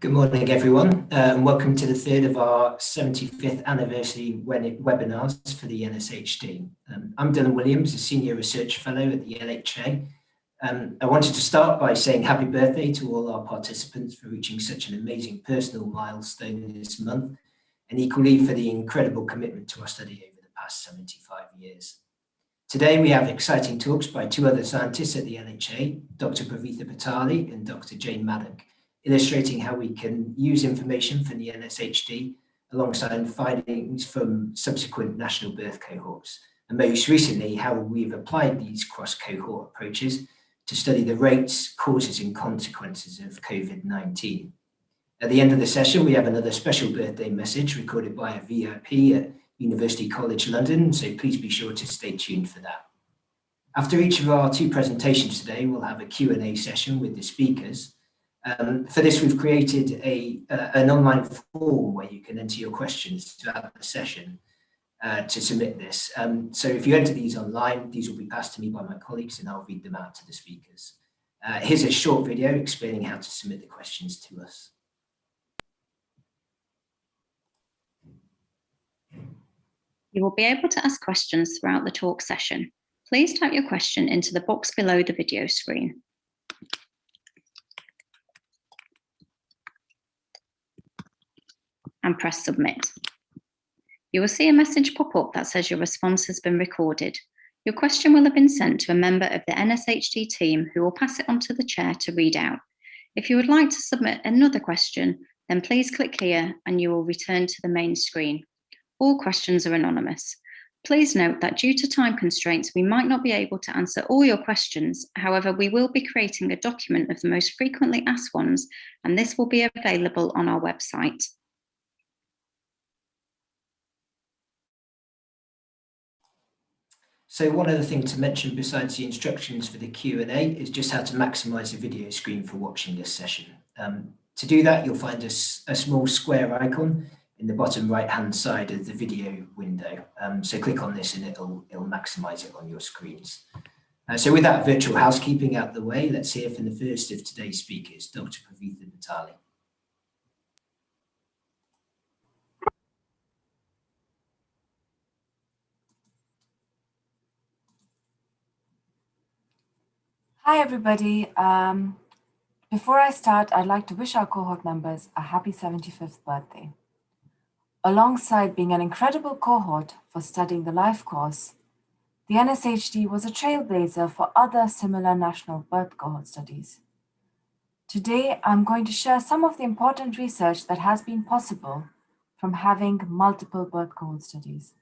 Good morning, everyone, and welcome to the third of our 75th anniversary webinars for the NSHD. I'm Dylan Williams, a Senior Research Fellow at the LHA. I wanted to start by saying happy birthday to all our participants for reaching such an amazing personal milestone this month, and equally for the incredible commitment to our study over the past 75 years. Today we have exciting talks by two other scientists at the LHA, Dr. Pravitha Patali and Dr. Jane Maddock, illustrating how we can use information from the NSHD alongside findings from subsequent national birth cohorts, and most recently how we've applied these cross-cohort approaches to study the rates, causes and consequences of COVID-19. At the end of the session, we have another special birthday message recorded by a VIP at University College London, so please be sure to stay tuned for that. After each of our two presentations today, we'll have a Q&A session with the speakers. For this, we've created an online form where you can enter your questions throughout the session to submit this. So if you enter these online, these will be passed to me by my colleagues and I'll read them out to the speakers. Here's a short video explaining how to submit the questions to us. You will be able to ask questions throughout the talk session. Please type your question into the box below the video screen. And press submit. You will see a message pop up that says your response has been recorded. Your question will have been sent to a member of the NSHD team who will pass it on to the chair to read out. If you would like to submit another question, then please click here and you will return to the main screen. All questions are anonymous. Please note that due to time constraints, we might not be able to answer all your questions. However, we will be creating a document of the most frequently asked ones, and this will be available on our website. So one other thing to mention besides the instructions for the Q&A is just how to maximize the video screen for watching this session. To do that, you'll find a small square icon in the bottom right-hand side of the video window. So click on this and it'll maximize it on your screens. So with that virtual housekeeping out the way, let's hear from the first of today's speakers, Dr. Pravitha Patali. Hi, everybody. Before I start, I'd like to wish our cohort members a happy 75th birthday. Alongside being an incredible cohort for studying the life course, the NSHD was a trailblazer for other similar national birth cohort studies. Today, I'm going to share some of the important research that has been possible from having multiple birth cohort studies.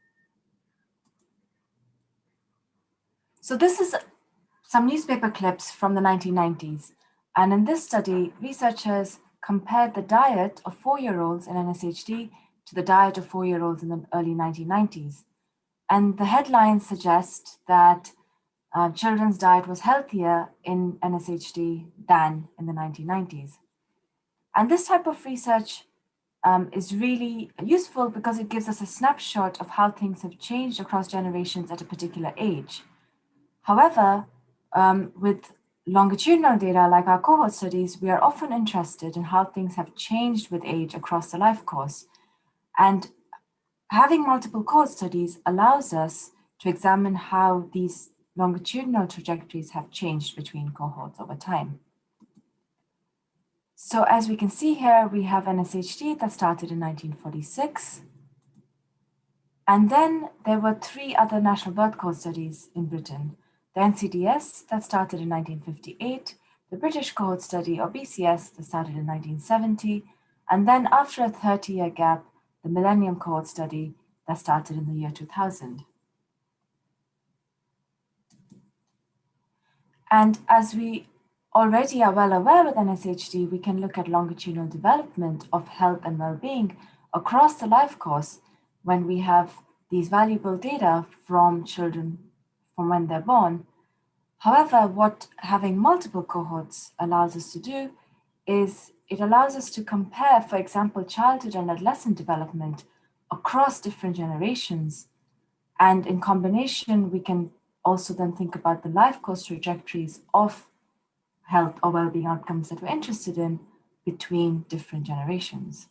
So this is some newspaper clips from the 1990s. And in this study, researchers compared the diet of 4-year-olds in NSHD to the diet of 4-year-olds in the early 1990s. And the headlines suggest that children's diet was healthier in NSHD than in the 1990s. And this type of research is really useful because it gives us a snapshot of how things have changed across generations at a particular age. However, with longitudinal data like our cohort studies, we are often interested in how things have changed with age across the life course. And having multiple cohort studies allows us to examine how these longitudinal trajectories have changed between cohorts over time. So as we can see here, we have NSHD that started in 1946. And then there were 3 other national birth cohort studies in Britain. The NCDS that started in 1958, the British cohort study or BCS that started in 1970, and then after a 30-year gap, the Millennium cohort study that started in the year 2000. And as we already are well aware with NSHD, we can look at longitudinal development of health and well-being across the life course when we have these valuable data from children from when they're born. However, what having multiple cohorts allows us to do is it allows us to compare, for example, childhood and adolescent development across different generations. And in combination, we can also then think about the life course trajectories of health or well-being outcomes that we're interested in between different generations.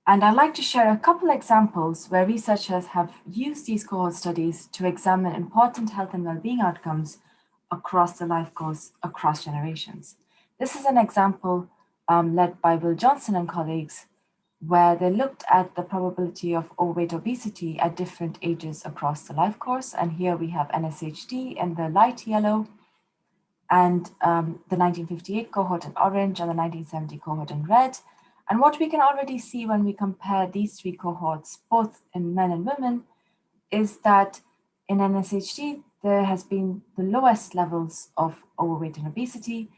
And I'd like to share a couple examples where researchers have used these cohort studies to examine important health and well-being outcomes across the life course, across generations. This is an example led by Will Johnson and colleagues, where they looked at the probability of overweight obesity at different ages across the life course. And here we have NSHD in the light yellow, and the 1958 cohort in orange, and the 1970 cohort in red. And what we can already see when we compare these three cohorts, both in men and women, is that in NSHD, there has been the lowest levels of overweight and obesity,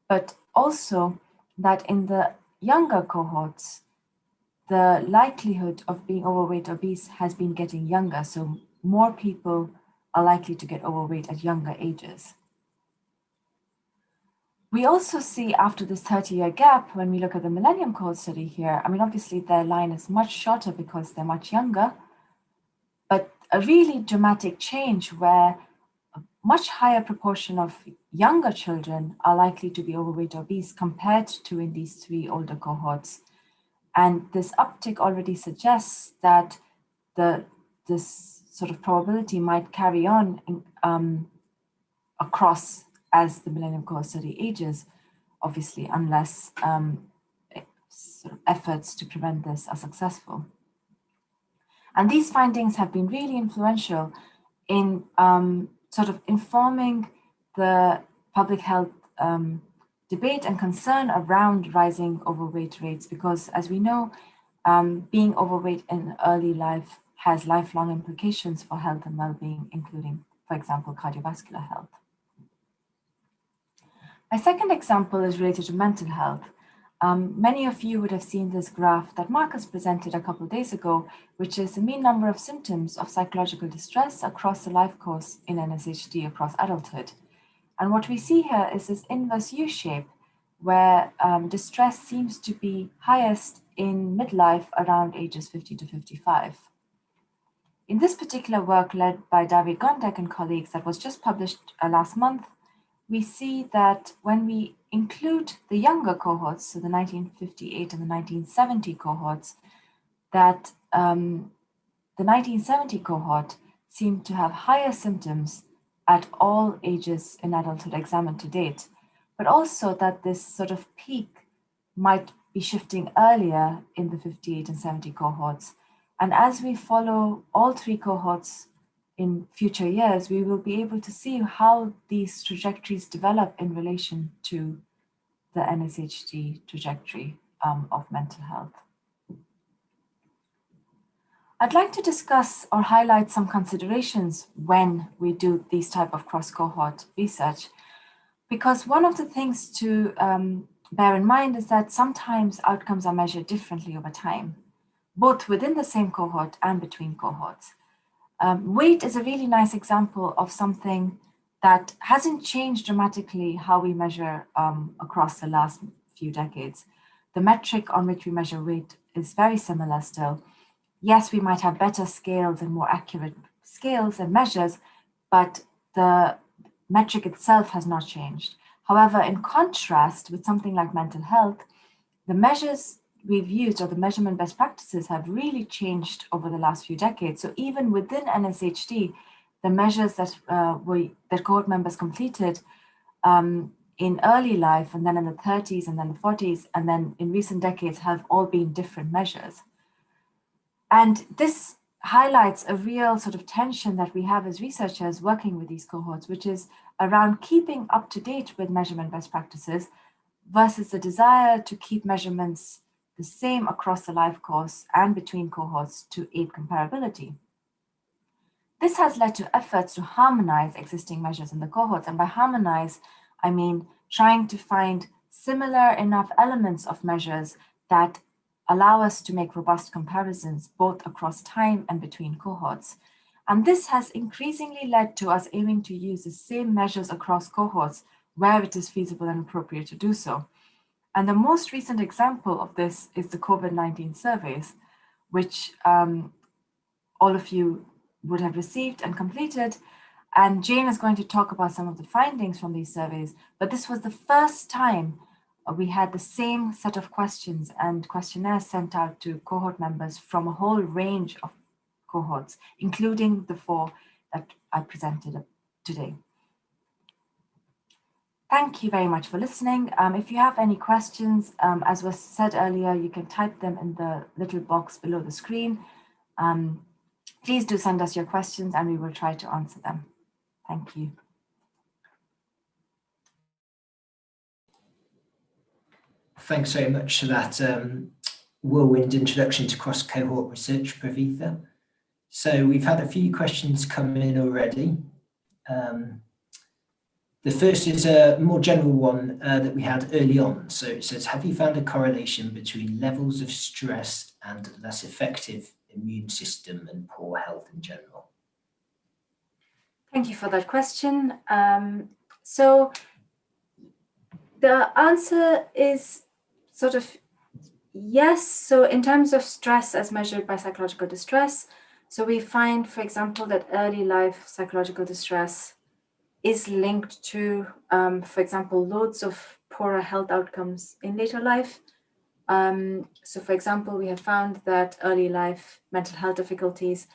but also that in the younger cohorts, the likelihood of being overweight or obese has been getting younger. So more people are likely to get overweight at younger ages. We also see after this 30-year gap, when we look at the Millennium Cohort study here, I mean, obviously their line is much shorter because they're much younger, but a really dramatic change where a much higher proportion of younger children are likely to be overweight or obese compared to in these three older cohorts. And this uptick already suggests that this sort of probability might carry on across as the Millennium Cohort study ages, obviously, unless sort of efforts to prevent this are successful. And these findings have been really influential in sort of informing the public health debate and concern around rising overweight rates, because as we know, being overweight in early life has lifelong implications for health and well-being, including, for example, cardiovascular health. My second example is related to mental health. Many of you would have seen this graph that Marcus presented a couple of days ago, which is the mean number of symptoms of psychological distress across the life course in NSHD across adulthood. And what we see here is this inverse U shape, where distress seems to be highest in midlife around ages 50 to 55. In this particular work led by David Gondek and colleagues that was just published last month, we see that when we include the younger cohorts, so the 1958 and the 1970 cohorts, that the 1970 cohort seemed to have higher symptoms at all ages in adulthood examined to date, but also that this sort of peak might be shifting earlier in the 58 and 70 cohorts. And as we follow all three cohorts in future years, we will be able to see how these trajectories develop in relation to the NSHD trajectory of mental health. I'd like to discuss or highlight some considerations when we do these type of cross-cohort research, because one of the things to bear in mind is that sometimes outcomes are measured differently over time, both within the same cohort and between cohorts. Weight is a really nice example of something that hasn't changed dramatically how we measure across the last few decades. The metric on which we measure weight is very similar still. Yes, we might have better scales and more accurate scales and measures, but the metric itself has not changed. However, in contrast with something like mental health, the measures we've used or the measurement best practices have really changed over the last few decades. So even within NSHD, the measures that that cohort members completed in early life and then in the 30s and then the 40s and then in recent decades have all been different measures. And this highlights a real sort of tension that we have as researchers working with these cohorts, which is around keeping up to date with measurement best practices versus the desire to keep measurements the same across the life course and between cohorts to aid comparability. This has led to efforts to harmonize existing measures in the cohorts. And by harmonize, I mean trying to find similar enough elements of measures that allow us to make robust comparisons both across time and between cohorts. And this has increasingly led to us aiming to use the same measures across cohorts where it is feasible and appropriate to do so. And the most recent example of this is the COVID-19 surveys, which all of you would have received and completed. And Jane is going to talk about some of the findings from these surveys, but this was the first time we had the same set of questions and questionnaires sent out to cohort members from a whole range of cohorts, including the 4 that I presented today. Thank you very much for listening. If you have any questions, as was said earlier, you can type them in the little box below the screen. Please do send us your questions and we will try to answer them. Thank you. Thanks very much for that whirlwind introduction to cross-cohort research, Pravitha. So we've had a few questions come in already. The first is a more general one that we had early on. So it says, have you found a correlation between levels of stress and less effective immune system and poor health in general? Thank you for that question. So the answer is sort of yes. So in terms of stress as measured by psychological distress, so we find, for example, that early life psychological distress is linked to, for example, loads of poorer health outcomes in later life. So for example, we have found that early life mental health difficulties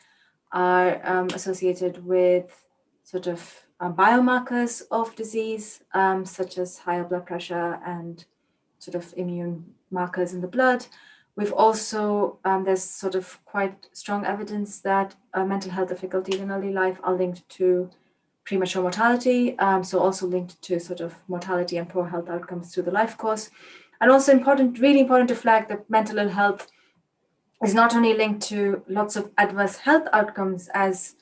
are associated with sort of biomarkers of disease, such as higher blood pressure and sort of immune markers in the blood. We've also, there's sort of quite strong evidence that mental health difficulties in early life are linked to premature mortality, so also linked to sort of mortality and poor health outcomes through the life course. And also really important to flag that mental ill health is not only linked to lots of adverse health outcomes as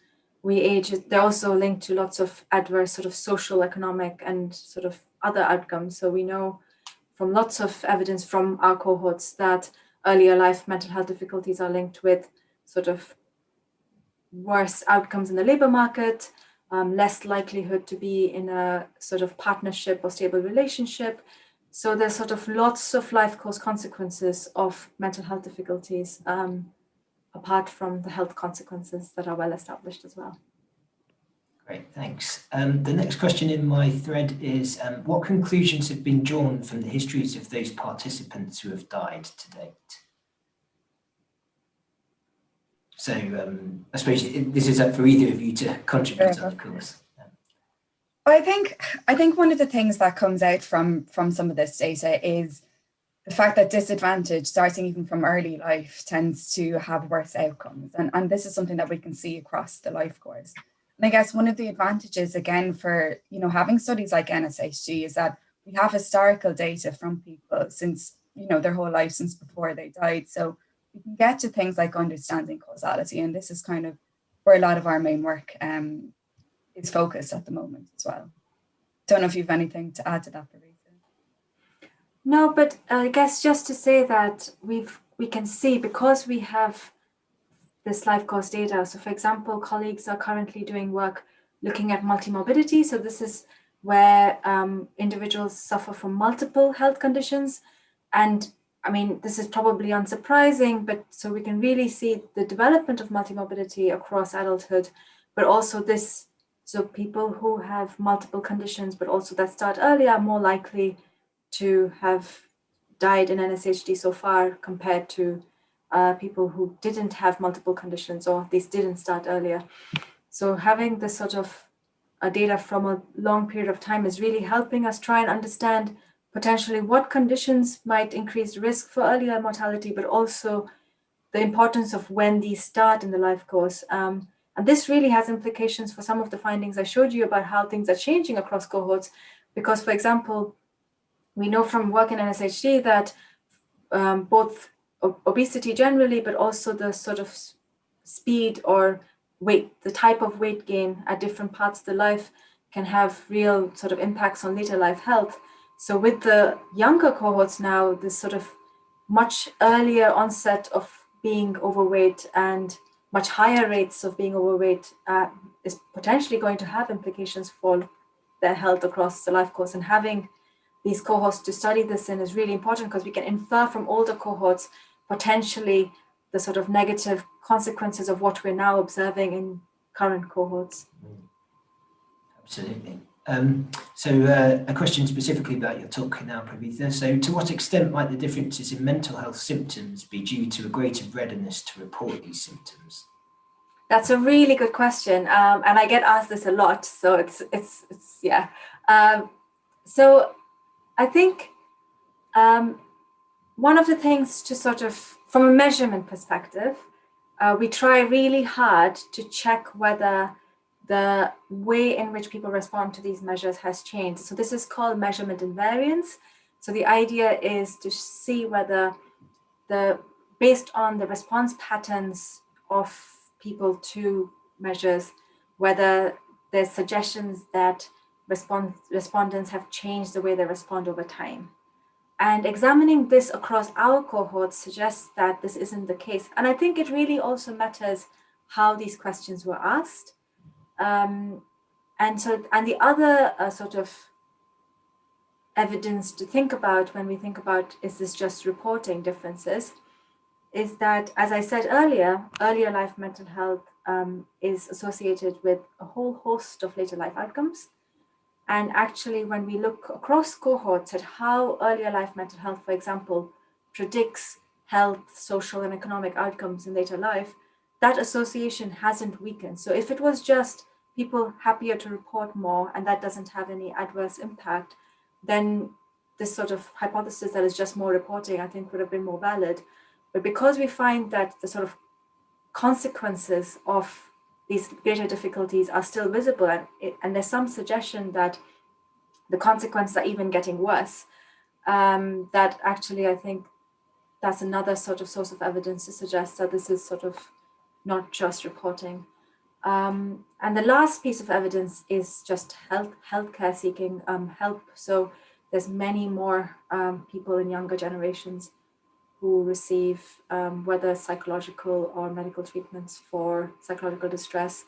we age, they're also linked to lots of adverse sort of social, economic, and sort of other outcomes. So we know from lots of evidence from our cohorts that earlier life mental health difficulties are linked with sort of worse outcomes in the labor market, less likelihood to be in a sort of partnership or stable relationship. So there's sort of lots of life course consequences of mental health difficulties, apart from the health consequences that are well established as well. Great, thanks. The next question in my thread is, what conclusions have been drawn from the histories of those participants who have died to date? So I suppose this is up for either of you to contribute on, of course. I think one of the things that comes out from some of this data is the fact that disadvantage, starting even from early life, tends to have worse outcomes. And this is something that we can see across the life course. And I guess one of the advantages, again, for having studies like NSHD is that we have historical data from people since their whole life, since before they died. So we can get to things like understanding causality, and this is kind of where a lot of our main work is focused at the moment as well. Don't know if you have anything to add to that, Pravitha. No, but I guess just to say that we can see, because we have this life course data. So for example, colleagues are currently doing work looking at multimorbidity. So this is where individuals suffer from multiple health conditions. And I mean, this is probably unsurprising, but so we can really see the development of multimorbidity across adulthood, but also so people who have multiple conditions, but also that start earlier, are more likely to have died in NSHD so far compared to people who didn't have multiple conditions, or these didn't start earlier. So having this sort of data from a long period of time is really helping us try and understand potentially what conditions might increase risk for earlier mortality, but also the importance of when these start in the life course. And this really has implications for some of the findings I showed you about how things are changing across cohorts. Because, for example, we know from work in NSHD that both obesity generally, but also the sort of speed or weight, the type of weight gain at different parts of the life can have real sort of impacts on later life health. So with the younger cohorts now, this sort of much earlier onset of being overweight and much higher rates of being overweight is potentially going to have implications for their health across the life course. And having these cohorts to study this in is really important, because we can infer from older cohorts potentially the sort of negative consequences of what we're now observing in current cohorts. Absolutely. A question specifically about your talk now, Pravitha. So to what extent might the differences in mental health symptoms be due to a greater readiness to report these symptoms? That's a really good question, and I get asked this a lot. So it's yeah. So I think one of the things to sort of, from a measurement perspective, we try really hard to check whether the way in which people respond to these measures has changed. So this is called measurement invariance. So the idea is to see whether based on the response patterns of people to measures, whether there's suggestions that respondents have changed the way they respond over time. And examining this across our cohorts suggests that this isn't the case. And I think it really also matters how these questions were asked. And the other sort of evidence to think about when we think about, is this just reporting differences, is that, as I said earlier life mental health is associated with a whole host of later life outcomes. And actually, when we look across cohorts at how earlier life mental health, for example, predicts health, social, and economic outcomes in later life, that association hasn't weakened. So if it was just people happier to report more and that doesn't have any adverse impact, then this sort of hypothesis that is just more reporting, I think, would have been more valid. But because we find that the sort of consequences of these greater difficulties are still visible, and there's some suggestion that the consequences are even getting worse, that actually I think that's another sort of source of evidence to suggest that this is sort of not just reporting. And the last piece of evidence is just healthcare seeking help. So there's many more people in younger generations who receive whether psychological or medical treatments for psychological distress.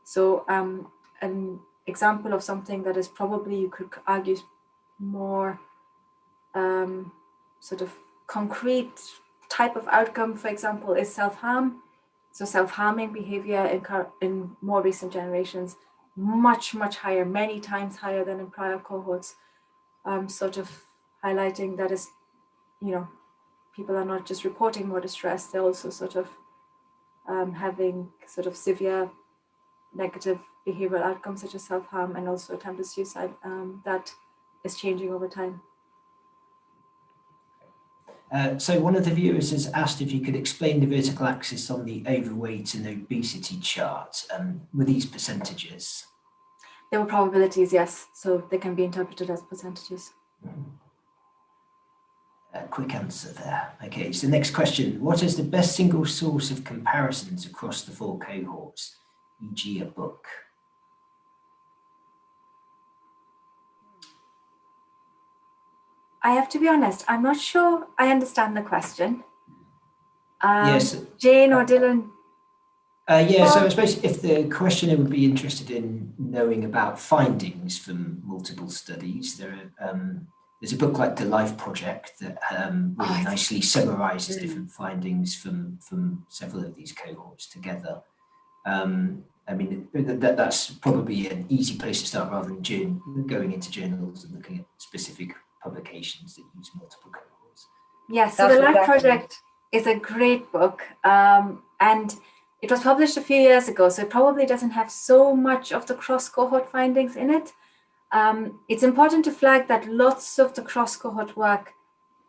So an example of something that is probably, you could argue, more sort of concrete type of outcome, for example, is self-harm. So self-harming behavior in more recent generations, much higher, many times higher than in prior cohorts, sort of highlighting that is, people are not just reporting more distress, they're also sort of having sort of severe negative behavioral outcomes such as self-harm and also attempted suicide that is changing over time. So one of the viewers has asked if you could explain the vertical axis on the overweight and obesity chart with these percentages. There were probabilities, yes, so they can be interpreted as percentages. Quick answer there. Okay, so next question. What is the best single source of comparisons across the 4 cohorts, e.g. a book? I have to be honest, I'm not sure I understand the question. Yes. Jane or Dylan? So I suppose if the questioner would be interested in knowing about findings from multiple studies, there's a book like The Life Project that really nicely summarizes different findings from several of these cohorts together. I mean, that's probably an easy place to start rather than going into journals and looking at specific publications that use multiple cohorts. Yes, so The Life Project is a great book, and it was published a few years ago, so it probably doesn't have so much of the cross-cohort findings in it. It's important to flag that lots of the cross-cohort work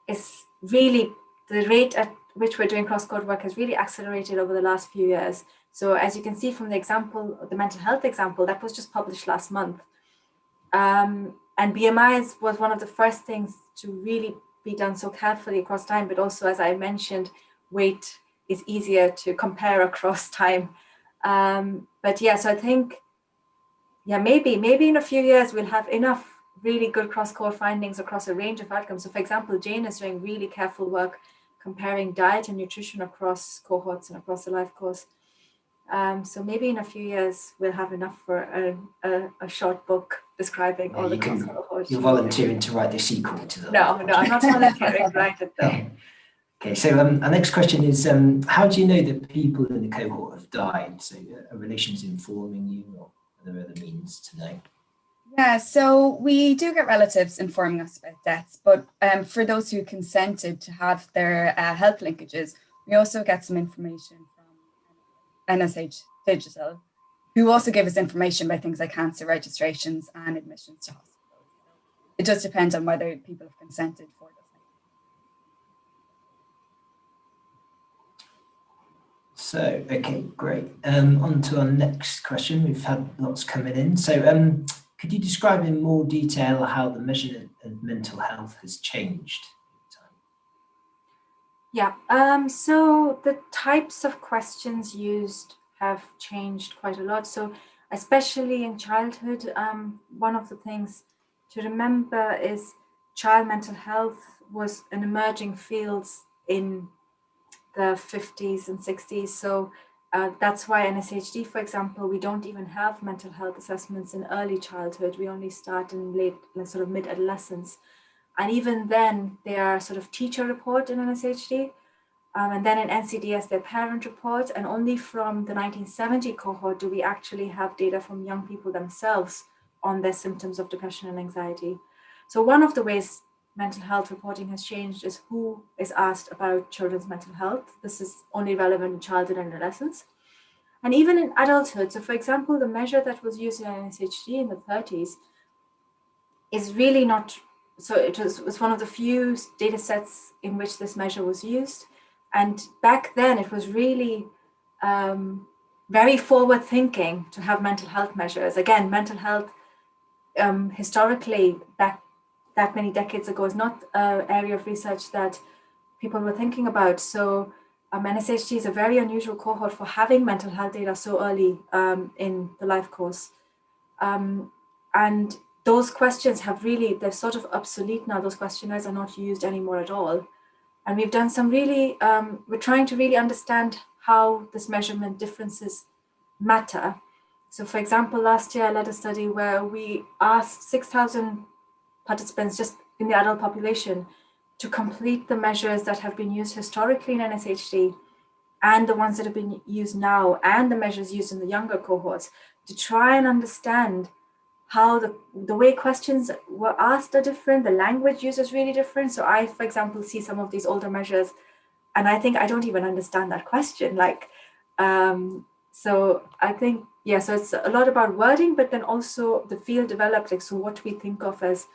is really, the rate at which we're doing cross-cohort work has really accelerated over the last few years. So as you can see from the example, the mental health example, that was just published last month. And BMI was one of the first things to really be done so carefully across time, but also, as I mentioned, weight is easier to compare across time. But yeah, so I think, maybe in a few years we'll have enough really good cross-cohort findings across a range of outcomes. So for example, Jane is doing really careful work comparing diet and nutrition across cohorts and across the life course. So maybe in a few years we'll have enough for a short book describing all the cohorts. You're volunteering to write the sequel to the No, I'm not volunteering to write it though. Okay, so our next question is, how do you know that people in the cohort have died? So are relations informing you, or are there other means to know? Yeah, so we do get relatives informing us about deaths, but for those who consented to have their health linkages, we also get some information from NSH Digital, who also give us information about things like cancer registrations and admissions to hospitals. It does depend on whether people have consented for those things. So, okay, great. On to our next question. We've had lots coming in. So, could you describe in more detail how the measurement of mental health has changed over time? Yeah, so the types of questions used have changed quite a lot. So especially in childhood, one of the things to remember is child mental health was an emerging field in the 50s and 60s. So that's why NSHD, for example, we don't even have mental health assessments in early childhood. We only start in late, sort of mid-adolescence. And even then, they are sort of teacher report in NSHD. And then in NCDS, their parent report. And only from the 1970 cohort do we actually have data from young people themselves on their symptoms of depression and anxiety. So one of the ways mental health reporting has changed is who is asked about children's mental health. This is only relevant in childhood and adolescence. And even in adulthood, so for example, the measure that was used in NSHD in the 30s is really not, so it was one of the few data sets in which this measure was used. And back then it was really very forward thinking to have mental health measures. Again, mental health historically back that many decades ago is not an area of research that people were thinking about. So NSHD is a very unusual cohort for having mental health data so early in the life course. And those questions have really, they're sort of obsolete now. Those questionnaires are not used anymore at all. And we've done some really, we're trying to really understand how this measurement differences matter. So for example, last year I led a study where we asked 6,000 participants just in the adult population to complete the measures that have been used historically in NSHD and the ones that have been used now and the measures used in the younger cohorts to try and understand how the way questions were asked are different, the language used is really different. So I, for example, see some of these older measures and I think I don't even understand that question. So I think, yeah, so it's a lot about wording, but then also the field developed, like, so what we think of as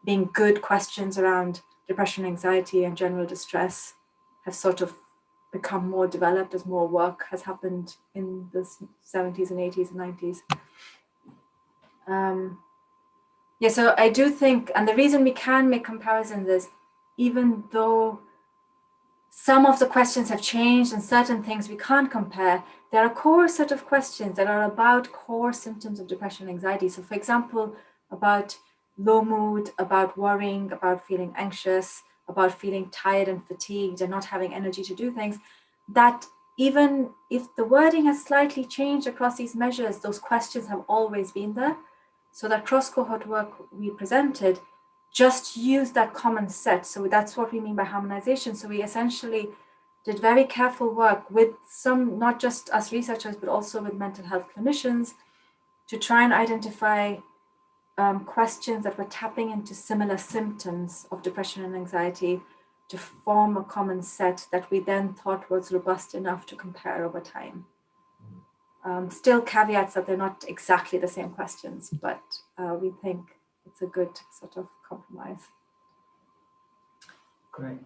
being good questions around depression, anxiety, and general distress have sort of become more developed as more work has happened in the 70s and 80s and 90s. Yeah, so I do think, and the reason we can make comparisons is even though some of the questions have changed and certain things we can't compare, there are a core set of questions that are about core symptoms of depression and anxiety. So for example, about low mood, about worrying, about feeling anxious, about feeling tired and fatigued and not having energy to do things, that even if the wording has slightly changed across these measures, those questions have always been there. So that cross-cohort work we presented just use that common set. So that's what we mean by harmonization. So we essentially did very careful work with some, not just us researchers, but also with mental health clinicians to try and identify questions that were tapping into similar symptoms of depression and anxiety to form a common set that we then thought was robust enough to compare over time. Still caveats that they're not exactly the same questions, but we think it's a good sort of compromise. Great.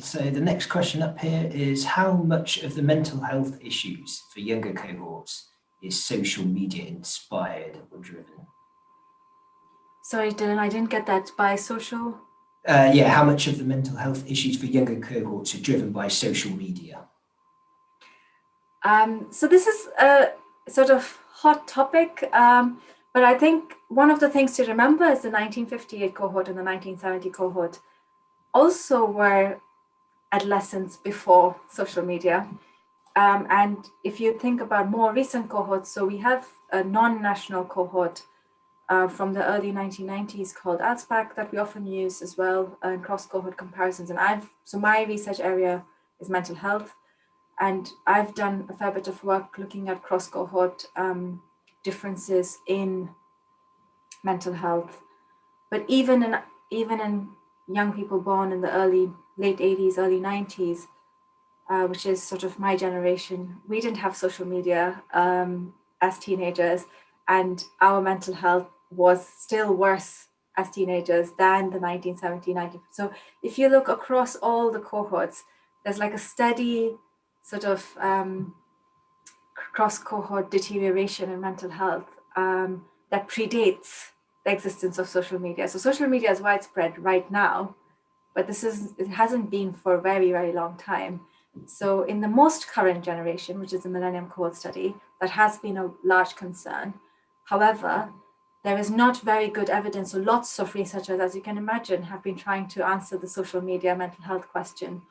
So the next question up here is how much of the mental health issues for younger cohorts is social media inspired or driven? Sorry, Dylan, I didn't get that. By social? Yeah, how much of the mental health issues for younger cohorts are driven by social media? So this is a sort of hot topic, but I think one of the things to remember is the 1958 cohort and the 1970 cohort also were adolescents before social media. And if you think about more recent cohorts, so we have a non-national cohort from the early 1990s called ALSPAC that we often use as well in cross-cohort comparisons. And so my research area is mental health. And I've done a fair bit of work looking at cross-cohort differences in mental health. But even in young people born in the late 80s, early 90s, which is sort of my generation, we didn't have social media as teenagers, and our mental health was still worse as teenagers than the 1970, 90. So if you look across all the cohorts, there's like a steady sort of cross-cohort deterioration in mental health that predates the existence of social media. So social media is widespread right now, but it hasn't been for a very, very long time. So in the most current generation, which is the Millennium Cohort study, that has been a large concern. However, there is not very good evidence. So lots of researchers, as you can imagine, have been trying to answer the social media mental health question.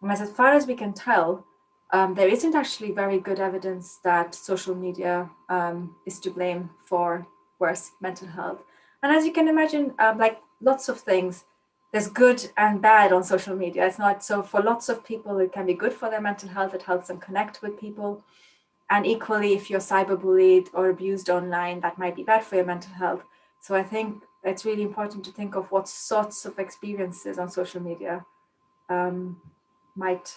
And as far as we can tell, there isn't actually very good evidence that social media is to blame for worse mental health. And as you can imagine, like lots of things, there's good and bad on social media. It's not so for lots of people, it can be good for their mental health. It helps them connect with people. And equally, if you're cyberbullied or abused online, that might be bad for your mental health. So I think it's really important to think of what sorts of experiences on social media might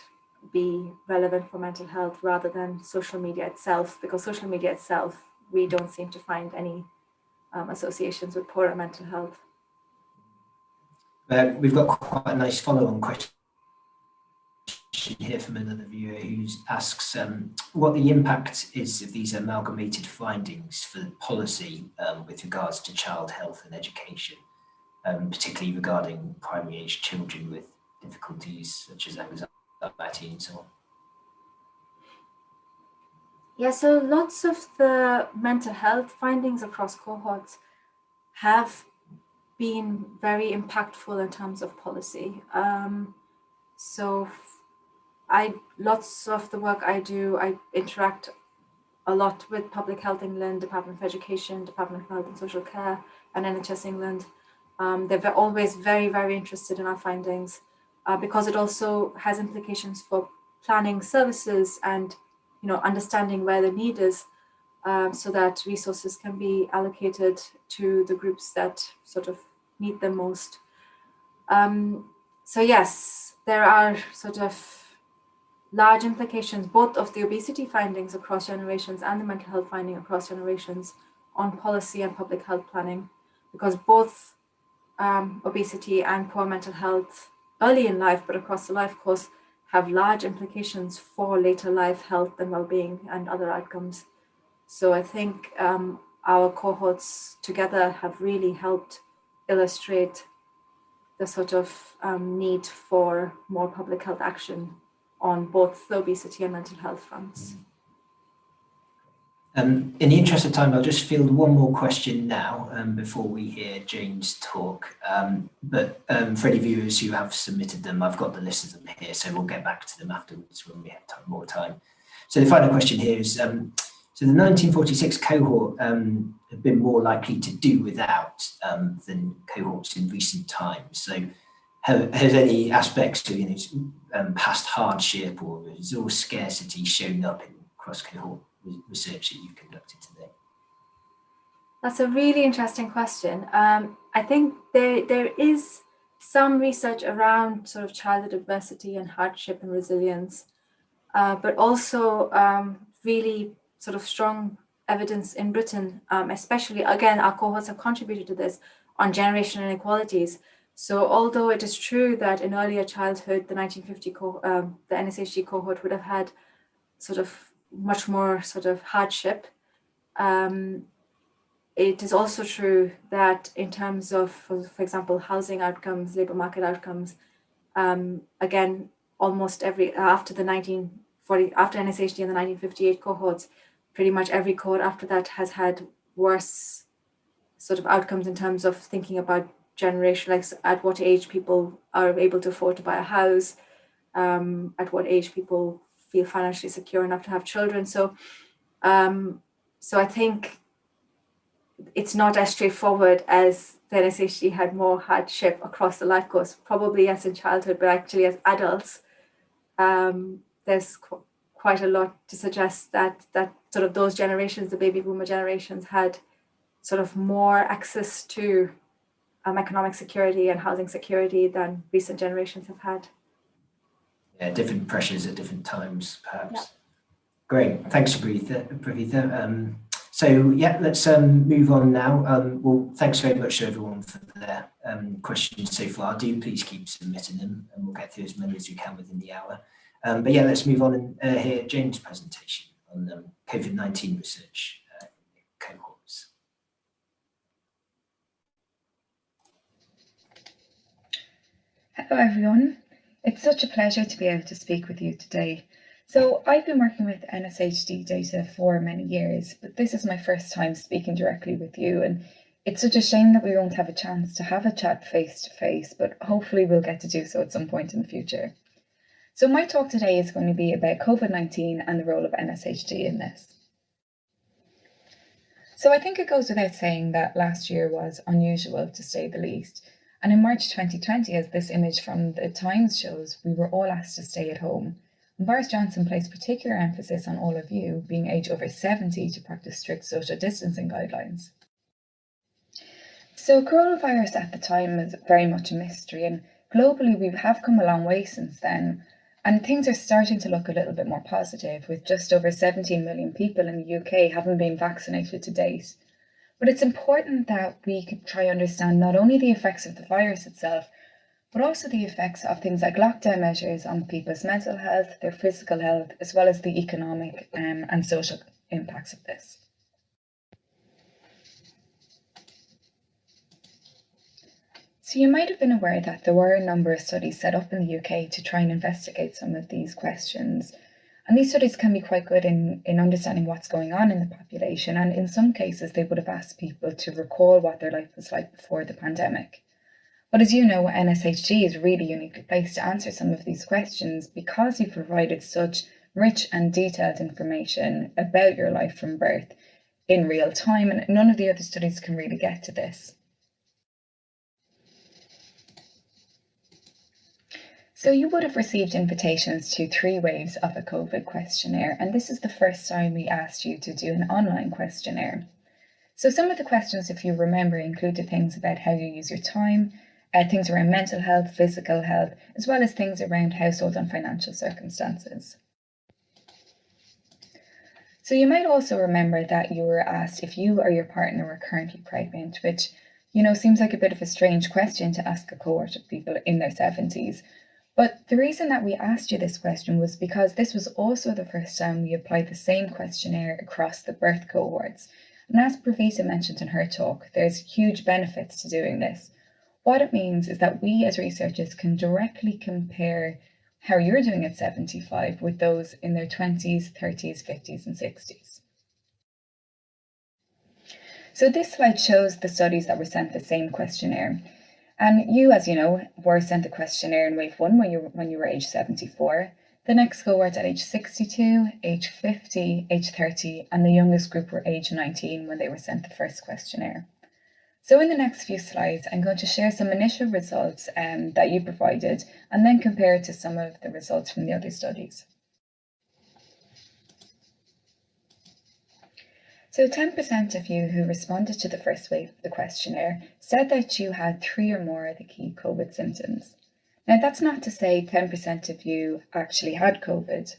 be relevant for mental health rather than social media itself, because social media itself, we don't seem to find any associations with poorer mental health. We've got quite a nice follow-on question here from another viewer who asks what the impact is of these amalgamated findings for policy with regards to child health and education, particularly regarding primary age children with difficulties such as anxiety and so on. Yeah, so lots of the mental health findings across cohorts have been very impactful in terms of policy. Lots of the work I do, I interact a lot with Public Health England, Department of Education, Department of Health and Social Care, and NHS England. They're always very, very interested in our findings because it also has implications for planning services and understanding where the need is so that resources can be allocated to the groups that sort of need them most. So yes, there are sort of large implications, both of the obesity findings across generations and the mental health finding across generations on policy and public health planning, because both obesity and poor mental health early in life, but across the life course, have large implications for later life health and well-being and other outcomes. So I think our cohorts together have really helped illustrate the sort of need for more public health action on both the obesity and mental health fronts. In the interest of time, I'll just field one more question now before we hear Jane's talk. But for any viewers who have submitted them, I've got the list of them here, so we'll get back to them afterwards when we have more time. So the final question here is, so the 1946 cohort have been more likely to do without than cohorts in recent times. So has any aspects of past hardship or resource scarcity shown up in cross-cohort research that you've conducted today? That's a really interesting question. I think there is some research around sort of childhood adversity and hardship and resilience, but also really sort of strong evidence in Britain, especially, again, our cohorts have contributed to this on generational inequalities. So although it is true that in earlier childhood, the 1950 the NSHD cohort would have had sort of much more sort of hardship, it is also true that in terms of, for example, housing outcomes, labor market outcomes, again, almost after NSHD and the 1958 cohorts, pretty much every cohort after that has had worse sort of outcomes in terms of thinking about generation, like at what age people are able to afford to buy a house, at what age people feel financially secure enough to have children. So I think it's not as straightforward as the NSHD had more hardship across the life course, probably as in childhood, but actually as adults, there's quite a lot to suggest that sort of those generations, the baby boomer generations, had sort of more access to economic security and housing security than recent generations have had. Yeah, different pressures at different times, perhaps. Yeah. Great, thanks, Pravitha. So yeah, let's move on now. Well, thanks very much to everyone for their questions so far. Do please keep submitting them, and we'll get through as many as we can within the hour. But yeah, let's move on and hear Jane's presentation on COVID-19 research cohorts. Hello everyone, it's such a pleasure to be able to speak with you today. So I've been working with NSHD data for many years, but this is my first time speaking directly with you, and it's such a shame that we won't have a chance to have a chat face to face, but hopefully we'll get to do so at some point in the future. So my talk today is going to be about COVID-19 and the role of NSHD in this. So I think it goes without saying that last year was unusual, to say the least. And in March 2020, as this image from the Times shows, we were all asked to stay at home. And Boris Johnson placed particular emphasis on all of you being aged over 70 to practice strict social distancing guidelines. So coronavirus at the time was very much a mystery, and globally we have come a long way since then. And things are starting to look a little bit more positive, with just over 17 million people in the UK having been vaccinated to date. But it's important that we could try to understand not only the effects of the virus itself, but also the effects of things like lockdown measures on people's mental health, their physical health, as well as the economic and social impacts of this. So you might have been aware that there were a number of studies set up in the UK to try and investigate some of these questions. And these studies can be quite good in understanding what's going on in the population. And in some cases, they would have asked people to recall what their life was like before the pandemic. But as you know, NSHD is really uniquely placed to answer some of these questions because you've provided such rich and detailed information about your life from birth in real time. And none of the other studies can really get to this. So you would have received invitations to 3 waves of a COVID questionnaire, and this is the first time we asked you to do an online questionnaire. So some of the questions, if you remember, included things about how you use your time, things around mental health, physical health, as well as things around household and financial circumstances. So you might also remember that you were asked if you or your partner were currently pregnant, which, seems like a bit of a strange question to ask a cohort of people in their 70s. But the reason that we asked you this question was because this was also the first time we applied the same questionnaire across the birth cohorts. And as Pravitha mentioned in her talk, there's huge benefits to doing this. What it means is that we as researchers can directly compare how you're doing at 75 with those in their 20s, 30s, 50s, and 60s. So this slide shows the studies that were sent the same questionnaire. And you, as you know, were sent the questionnaire in wave 1 when you were age 74, the next cohort at age 62, age 50, age 30, and the youngest group were age 19 when they were sent the first questionnaire. So in the next few slides, I'm going to share some initial results that you provided, and then compare it to some of the results from the other studies. So 10% of you who responded to the first wave of the questionnaire said that you had 3 or more of the key COVID symptoms. Now that's not to say 10% of you actually had COVID.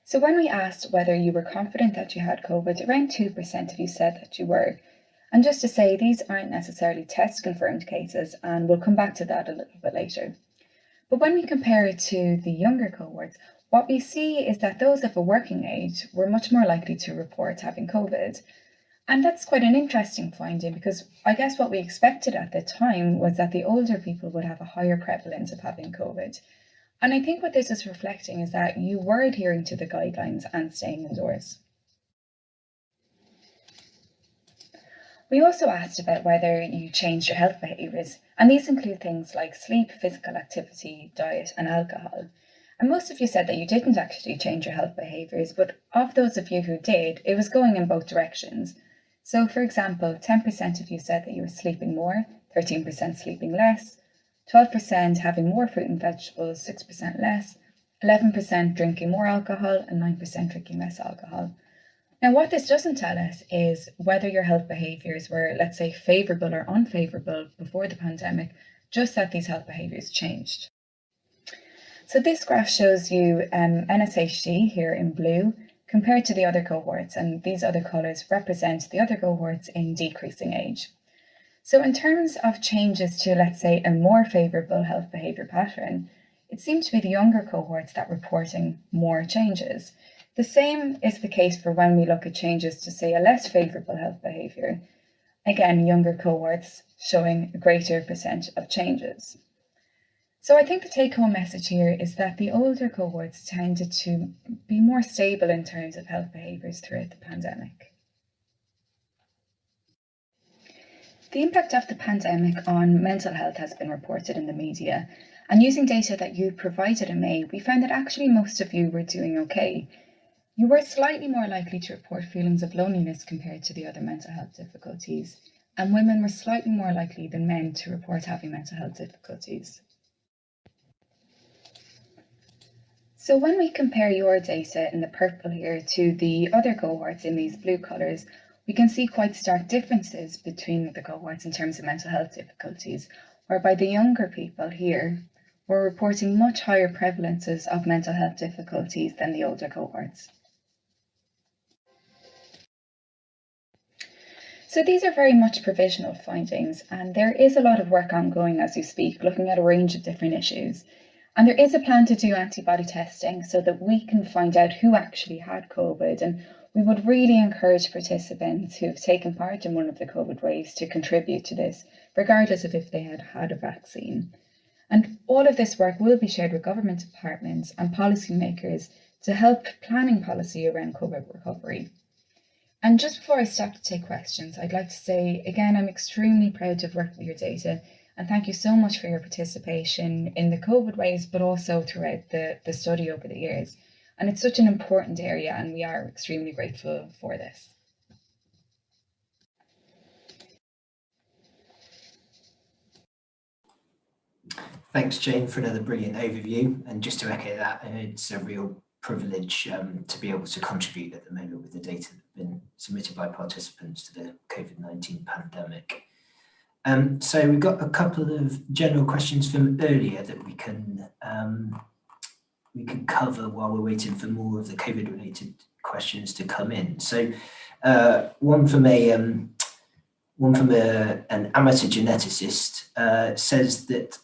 So when we asked whether you were confident that you had COVID, around 2% of you said that you were. And just to say, these aren't necessarily test-confirmed cases, and we'll come back to that a little bit later. But when we compare it to the younger cohorts, what we see is that those of a working age were much more likely to report having COVID. And that's quite an interesting finding because I guess what we expected at the time was that the older people would have a higher prevalence of having COVID. And I think what this is reflecting is that you were adhering to the guidelines and staying indoors. We also asked about whether you changed your health behaviours, and these include things like sleep, physical activity, diet, and alcohol. And most of you said that you didn't actually change your health behaviours, but of those of you who did, it was going in both directions. So for example, 10% of you said that you were sleeping more, 13% sleeping less, 12% having more fruit and vegetables, 6% less, 11% drinking more alcohol, and 9% drinking less alcohol. Now, what this doesn't tell us is whether your health behaviours were, let's say, favourable or unfavourable before the pandemic, just that these health behaviours changed. So this graph shows you NSHD here in blue compared to the other cohorts, and these other colours represent the other cohorts in decreasing age. So in terms of changes to, let's say, a more favourable health behaviour pattern, it seemed to be the younger cohorts that were reporting more changes. The same is the case for when we look at changes to, say, a less favourable health behaviour. Again, younger cohorts showing a greater percent of changes. So I think the take-home message here is that the older cohorts tended to be more stable in terms of health behaviours throughout the pandemic. The impact of the pandemic on mental health has been reported in the media, and using data that you provided in May, we found that actually most of you were doing okay. You were slightly more likely to report feelings of loneliness compared to the other mental health difficulties, and women were slightly more likely than men to report having mental health difficulties. So when we compare your data in the purple here to the other cohorts in these blue colours, we can see quite stark differences between the cohorts in terms of mental health difficulties, whereby the younger people here were reporting much higher prevalences of mental health difficulties than the older cohorts. So these are very much provisional findings, and there is a lot of work ongoing as we speak, looking at a range of different issues. And there is a plan to do antibody testing so that we can find out who actually had COVID. And we would really encourage participants who have taken part in one of the COVID waves to contribute to this, regardless of if they had had a vaccine. And all of this work will be shared with government departments and policymakers to help planning policy around COVID recovery. And just before I stop to take questions, I'd like to say, again, I'm extremely proud to have worked with your data. And thank you so much for your participation in the COVID waves, but also throughout the study over the years. And it's such an important area, and we are extremely grateful for this. Thanks, Jane, for another brilliant overview. And just to echo that, it's a real privilege to be able to contribute at the moment with the data that have been submitted by participants to the COVID-19 pandemic. So we've got a couple of general questions from earlier that we can cover while we're waiting for more of the COVID-related questions to come in. So one from an amateur geneticist says that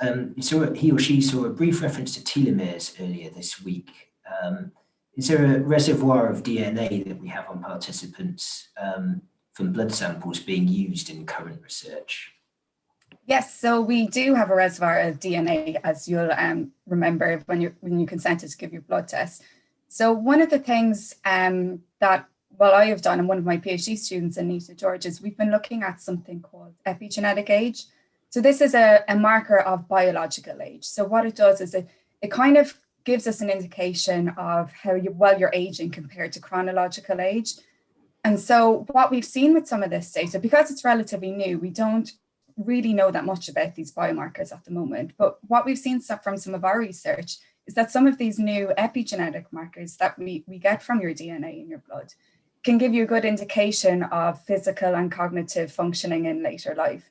he or she saw a brief reference to telomeres earlier this week. Is there a reservoir of DNA that we have on participants from blood samples being used in current research? Yes, so we do have a reservoir of DNA, as you'll remember when you consented to give your blood test. So one of the things that I have done, and one of my PhD students, Anita George, is we've been looking at something called epigenetic age. So this is a marker of biological age. So what it does is it kind of gives us an indication of how well you're aging compared to chronological age. And so what we've seen with some of this data, because it's relatively new, we don't really know that much about these biomarkers at the moment. But what we've seen from some of our research is that some of these new epigenetic markers that we get from your DNA in your blood can give you a good indication of physical and cognitive functioning in later life.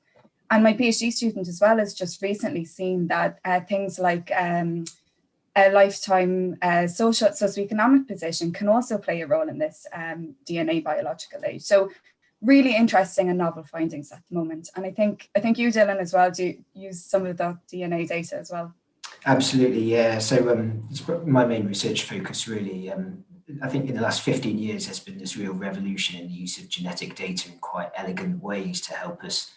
And my PhD student as well has just recently seen that things like a lifetime socioeconomic position can also play a role in this DNA biological age. So really interesting and novel findings at the moment. And I think you, Dylan, as well, do use some of that DNA data as well. Absolutely, yeah. So it's my main research focus really. I think in the last 15 years, there's been this real revolution in the use of genetic data in quite elegant ways to help us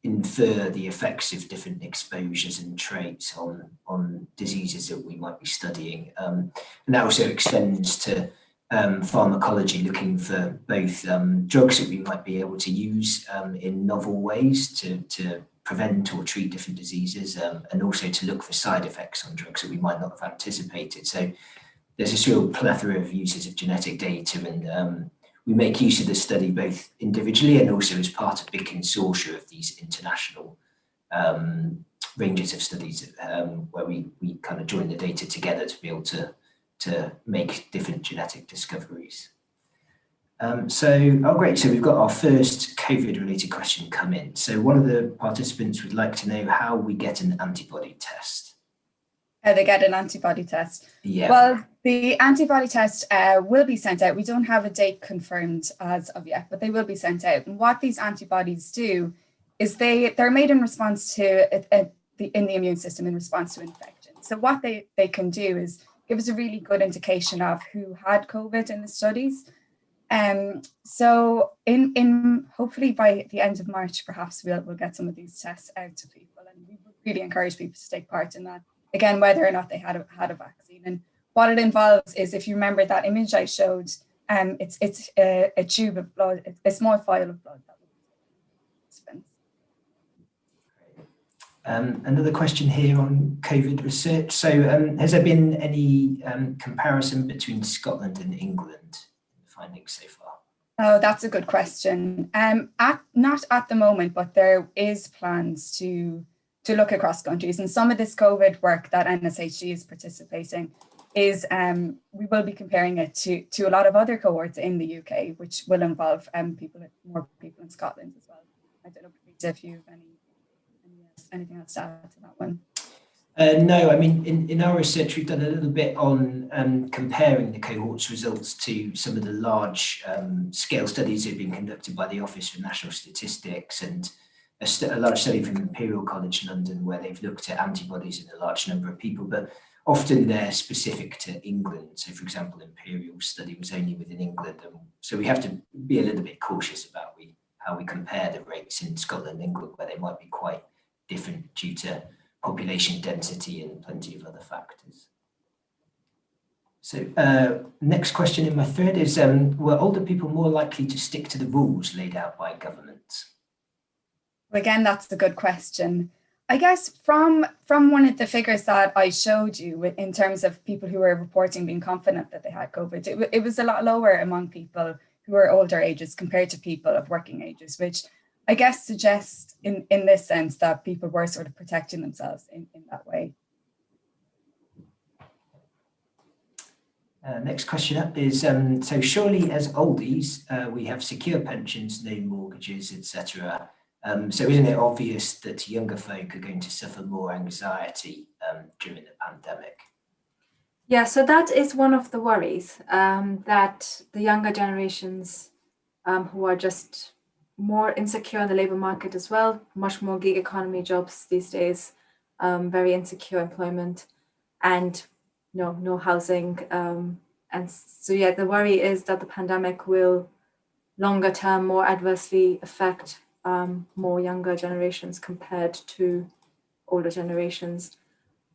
infer the effects of different exposures and traits on diseases that we might be studying. And that also extends to pharmacology, looking for both drugs that we might be able to use in novel ways to prevent or treat different diseases, and also to look for side effects on drugs that we might not have anticipated. So there's this real plethora of uses of genetic data, and we make use of this study both individually and also as part of a big consortia of these international ranges of studies where we kind of join the data together to be able to make different genetic discoveries. Great. So we've got our first COVID-related question come in. So one of the participants would like to know how we get an antibody test. How they get an antibody test? Yeah. Well, the antibody test will be sent out. We don't have a date confirmed as of yet, but they will be sent out. And what these antibodies do is they're made in response to in the immune system in response to infection. So what they can do is give us a really good indication of who had COVID in the studies. So in hopefully by the end of March, perhaps we'll get some of these tests out to people, and we would really encourage people to take part in that. Again, whether or not they had a vaccine, and what it involves is, if you remember that image I showed, it's a tube of blood, a small vial of blood that will be taken. Another question here on COVID research. So has there been any comparison between Scotland and England findings so far? Oh, that's a good question. Not at the moment, but there is plans to look across countries, and some of this COVID work that NSHD is participating is we will be comparing it to a lot of other cohorts in the UK, which will involve more people in Scotland as well. I don't know, Peter, if you have anything else to add to that one. No, I mean, in our research, we've done a little bit on comparing the cohorts results to some of the large scale studies that have been conducted by the Office for National Statistics, and a large study from Imperial College London, where they've looked at antibodies in a large number of people, but often they're specific to England. So, for example, Imperial's study was only within England. And so we have to be a little bit cautious about how we compare the rates in Scotland and England, where they might be quite different due to population density and plenty of other factors. So next question in my thread is, were older people more likely to stick to the rules laid out by governments? Again, that's a good question. I guess from one of the figures that I showed you in terms of people who were reporting being confident that they had COVID, it was a lot lower among people who are older ages compared to people of working ages, which I guess suggests in this sense that people were sort of protecting themselves in that way. Next question up is, so surely as oldies, we have secure pensions, no mortgages, etc. So isn't it obvious that younger folk are going to suffer more anxiety during the pandemic? Yeah, so that is one of the worries, that the younger generations who are just more insecure in the labor market as well, much more gig economy jobs these days, very insecure employment, and no housing. And so, yeah, the worry is that the pandemic will longer term more adversely affect more younger generations compared to older generations.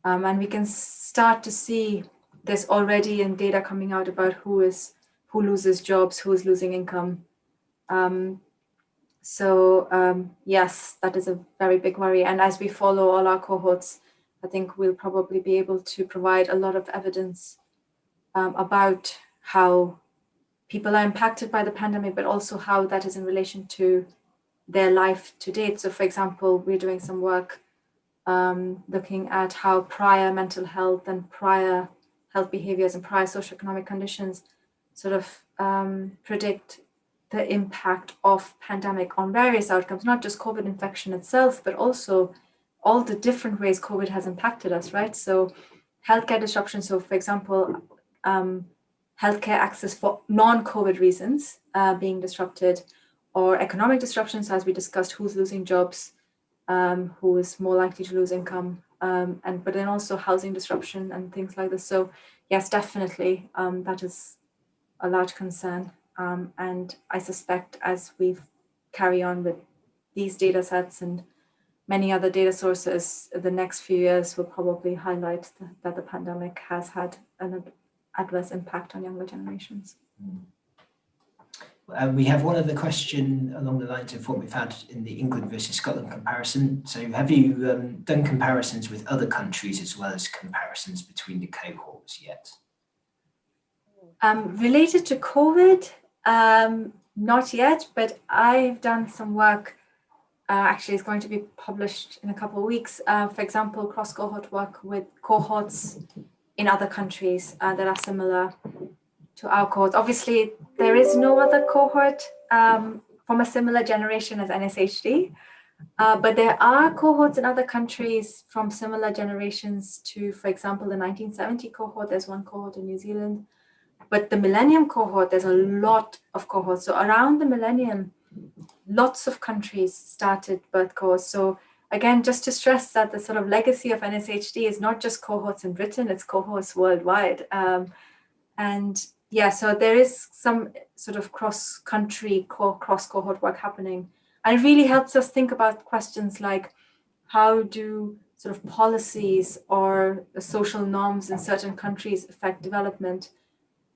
And we can start to see this already in data coming out about who loses jobs, who is losing income. Yes, that is a very big worry. And as we follow all our cohorts, I think we'll probably be able to provide a lot of evidence about how people are impacted by the pandemic, but also how that is in relation to their life to date. So, for example, we're doing some work looking at how prior mental health and prior health behaviors and prior socioeconomic conditions sort of predict the impact of pandemic on various outcomes, not just COVID infection itself, but also all the different ways COVID has impacted us, right? So healthcare disruption. So for example, healthcare access for non-COVID reasons being disrupted, or economic disruptions, as we discussed, who's losing jobs, who is more likely to lose income, but then also housing disruption and things like this. So yes, definitely, that is a large concern. And I suspect as we carry on with these data sets and many other data sources, the next few years will probably highlight that the pandemic has had an adverse impact on younger generations. We have one other question along the lines of what we've had in the England versus Scotland comparison. So have you done comparisons with other countries as well as comparisons between the cohorts yet? Related to COVID, not yet, but I've done some work, actually it's going to be published in a couple of weeks, for example, cross-cohort work with cohorts in other countries that are similar our cohort. Obviously, there is no other cohort from a similar generation as NSHD, but there are cohorts in other countries from similar generations to, for example, the 1970 cohort. There's one cohort in New Zealand, but the millennium cohort, there's a lot of cohorts. So around the millennium, lots of countries started birth cohorts. So again, just to stress that the sort of legacy of NSHD is not just cohorts in Britain, it's cohorts worldwide. And yeah, so there is some sort of cross-country, cross-cohort work happening. And it really helps us think about questions like, how do sort of policies or the social norms in certain countries affect development?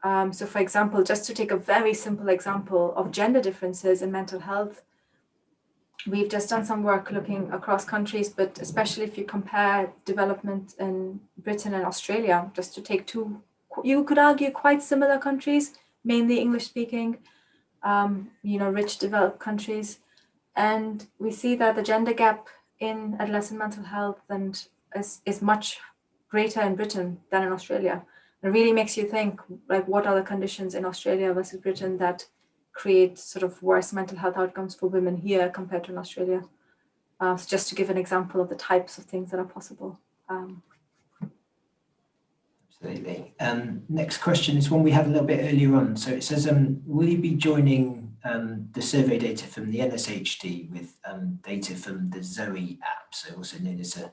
So for example, just to take a very simple example of gender differences in mental health, we've just done some work looking across countries, but especially if you compare development in Britain and Australia, just to take two, you could argue quite similar countries, mainly English speaking, rich developed countries. And we see that the gender gap in adolescent mental health is much greater in Britain than in Australia. It really makes you think, like, what are the conditions in Australia versus Britain that create sort of worse mental health outcomes for women here compared to in Australia. So just to give an example of the types of things that are possible. Absolutely. Next question is one we had a little bit earlier on. So it says, will you be joining the survey data from the NSHD with data from the Zoe app, so also known as a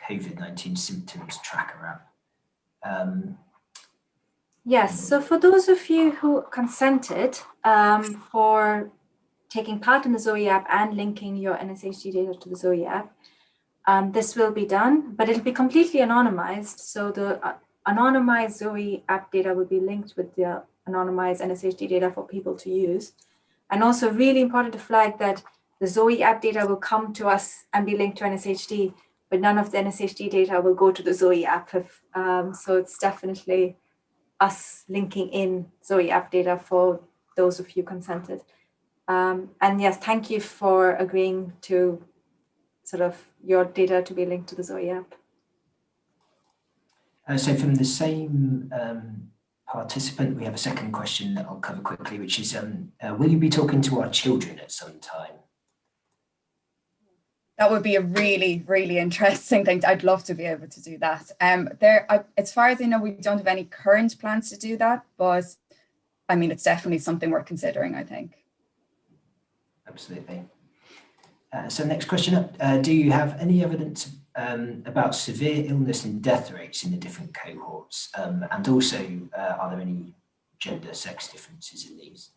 COVID-19 symptoms tracker app? Yes, so for those of you who consented for taking part in the Zoe app and linking your NSHD data to the Zoe app, this will be done, but it'll be completely anonymized. So the anonymized Zoe app data will be linked with the anonymized NSHD data for people to use. And also really important to flag that the Zoe app data will come to us and be linked to NSHD, but none of the NSHD data will go to the Zoe app. So it's definitely us linking in Zoe app data for those of you consented. And yes, thank you for agreeing to sort of your data to be linked to the Zoe app. So from the same participant, we have a second question that I'll cover quickly, which is, will you be talking to our children at some time? That would be a really, really interesting thing. I'd love to be able to do that. As far as I know, we don't have any current plans to do that, but I mean, it's definitely something we're considering, I think. Absolutely. So next question up, do you have any evidence about severe illness and death rates in the different cohorts? And also, are there any gender sex differences in these?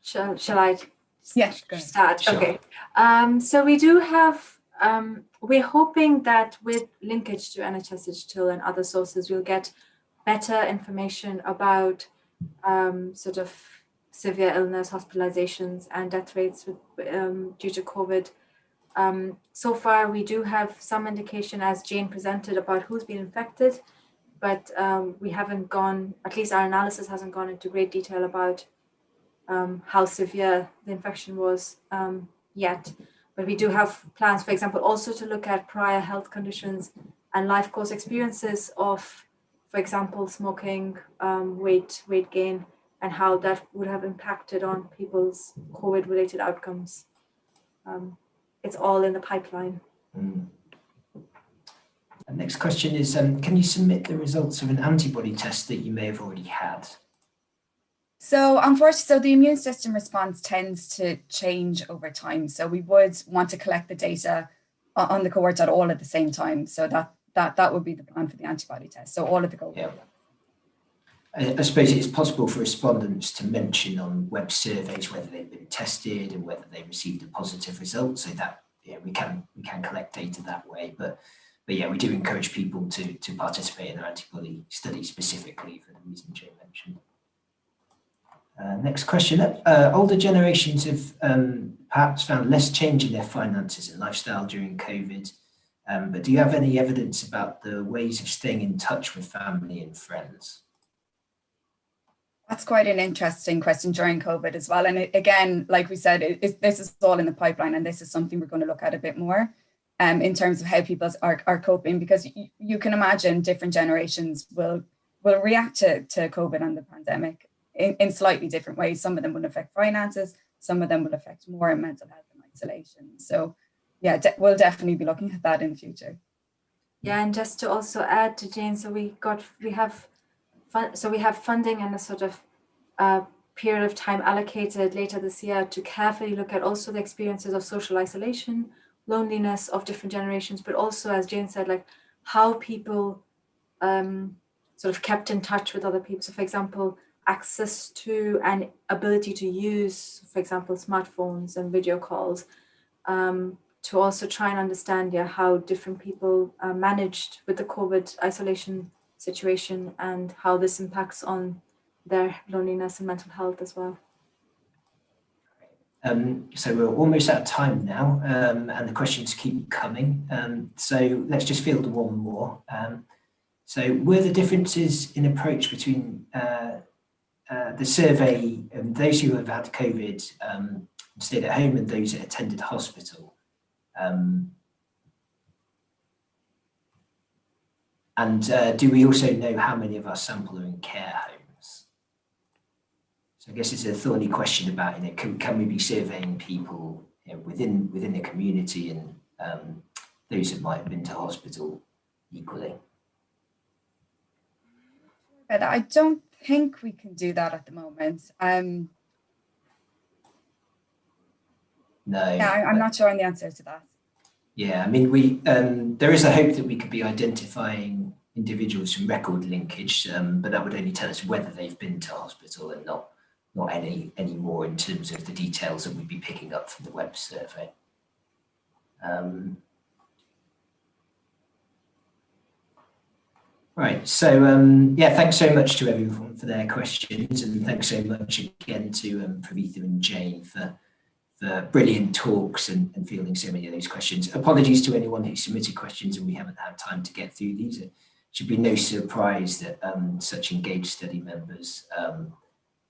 Shall I start? Sure. Okay. So we do have, we're hoping that with linkage to NHS Digital and other sources, we'll get better information about sort of severe illness, hospitalizations, and death rates due to COVID. So far, we do have some indication, as Jane presented, about who's been infected, but we haven't gone, at least our analysis hasn't gone into great detail about how severe the infection was yet. But we do have plans, for example, also to look at prior health conditions and life course experiences of, for example, smoking, weight gain, and how that would have impacted on people's COVID-related outcomes. It's all in the pipeline. Next question is, can you submit the results of an antibody test that you may have already had? So unfortunately, the immune system response tends to change over time. So we would want to collect the data on the cohorts at all at the same time. So that would be the plan for the antibody test. So all of the cohorts. Yeah. I suppose it's possible for respondents to mention on web surveys whether they've been tested and whether they received a positive result. So that we can collect data that way. But yeah, we do encourage people to participate in their antibody study specifically for the reason Jane mentioned. Next question. Older generations have perhaps found less change in their finances and lifestyle during COVID. But do you have any evidence about the ways of staying in touch with family and friends? That's quite an interesting question during COVID as well. And again, like we said, this is all in the pipeline, and this is something we're going to look at a bit more. in terms of how people are coping, because you can imagine different generations will react to COVID and the pandemic in slightly different ways. Some of them will affect finances, some of them will affect more in mental health and isolation. So yeah, we'll definitely be looking at that in the future. Yeah, and just to also add to Jane, so we have funding and a sort of period of time allocated later this year to carefully look at also the experiences of social isolation, loneliness of different generations, but also, as Jane said, like how people sort of kept in touch with other people. So for example, access to and ability to use, for example, smartphones and video calls, to also try and understand how different people managed with the COVID isolation situation and how this impacts on their loneliness and mental health as well. So we're almost out of time now, and the questions keep coming. So let's just field one more. So were the differences in approach between the survey and those who have had COVID stayed at home and those that attended hospital? And do we also know how many of our sample are in care homes? So I guess it's a thorny question about, can we be surveying people within the community and those that might have been to hospital equally? But I don't think we can do that at the moment. No. Yeah, I'm not sure on the answer to that. Yeah, I mean, there is a hope that we could be identifying individuals from record linkage, but that would only tell us whether they've been to hospital and not any more in terms of the details that we'd be picking up from the web survey. Right, so yeah, thanks so much to everyone for their questions, and thanks so much again to Pravitha and Jane for brilliant talks and fielding so many of those questions. Apologies to anyone who submitted questions and we haven't had time to get through these. It should be no surprise that such engaged study members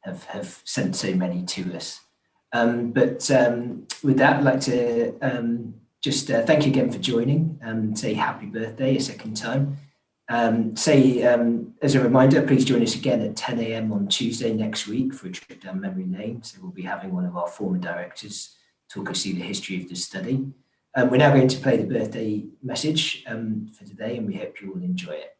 have sent so many to us. But with that, I'd like to just thank you again for joining and say happy birthday a second time. As a reminder, please join us again at 10 a.m. on Tuesday next week for a trip down memory lane. So we'll be having one of our former directors talk us through the history of the study. We're now going to play the birthday message for today, and we hope you will enjoy it.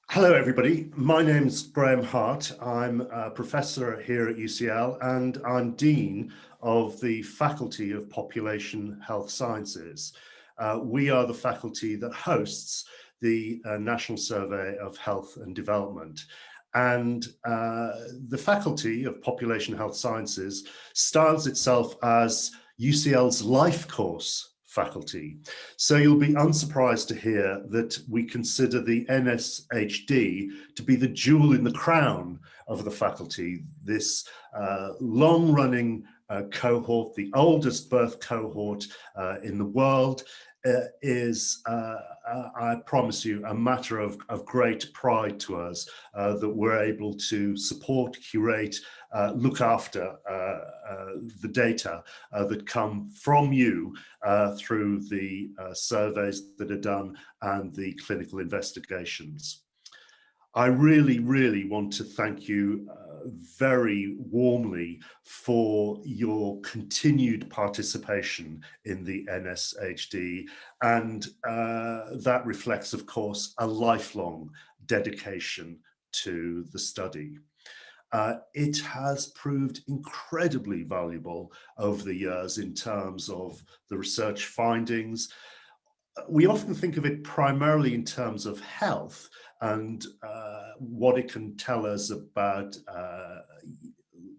Hello, everybody. My name's Graham Hart. I'm a professor here at UCL, and I'm Dean of the Faculty of Population Health Sciences. We are the faculty that hosts the National Survey of Health and Development. And the Faculty of Population Health Sciences styles itself as UCL's life course faculty. So you'll be unsurprised to hear that we consider the NSHD to be the jewel in the crown of the faculty. This long-running cohort, the oldest birth cohort in the world, is, I promise you, a matter of great pride to us that we're able to support, curate, look after the data that come from you through the surveys that are done and the clinical investigations. I really, really want to thank you very warmly for your continued participation in the NSHD, and that reflects, of course, a lifelong dedication to the study. It has proved incredibly valuable over the years in terms of the research findings. We often think of it primarily in terms of health and what it can tell us about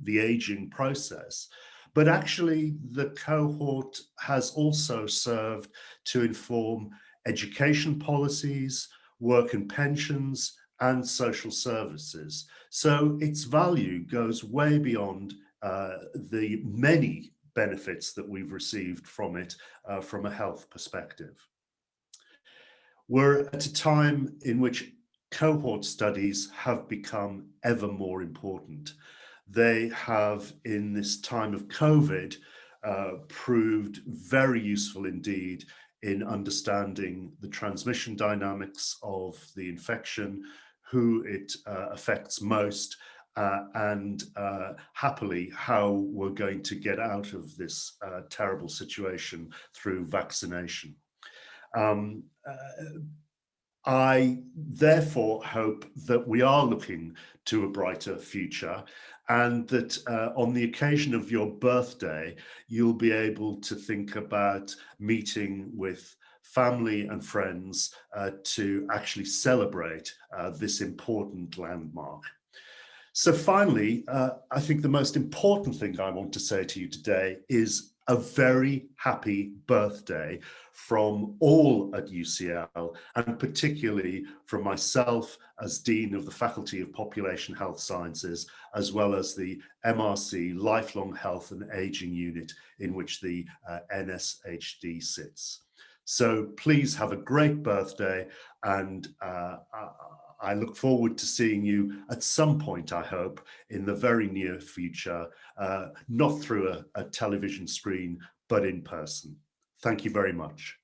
the aging process. But actually, the cohort has also served to inform education policies, work and pensions, and social services. So its value goes way beyond the many benefits that we've received from it from a health perspective. We're at a time in which cohort studies have become ever more important. They have, in this time of COVID, proved very useful indeed in understanding the transmission dynamics of the infection, who it affects most, and happily how we're going to get out of this terrible situation through vaccination. I therefore hope that we are looking to a brighter future, and that on the occasion of your birthday, you'll be able to think about meeting with family and friends to actually celebrate this important landmark. So finally, I think the most important thing I want to say to you today is a very happy birthday from all at UCL, and particularly from myself as Dean of the Faculty of Population Health Sciences, as well as the MRC Lifelong Health and Aging Unit in which the NSHD sits. So please have a great birthday, and I look forward to seeing you at some point, I hope, in the very near future, not through a television screen, but in person. Thank you very much.